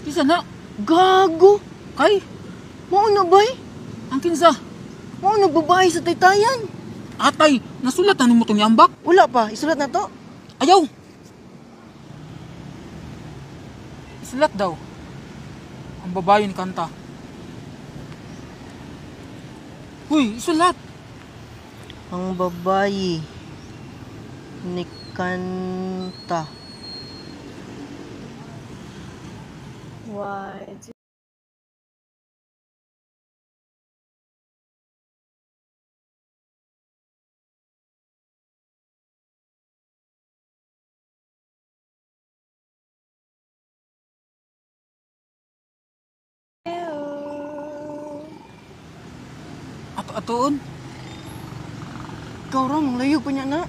Isa na. Gago! Kay, Mao na bay? ang kinsa. Mao na babae sa taytayan. Atay, nasulatan mo itong yambak. Wala pa, isulat na to. Ayaw. Isulat daw. Ang babae ni kanta. Uy, isulat. Ang babae ni kanta. Why? Ato-atoon. Ikaw ra, mang layo pa niya na.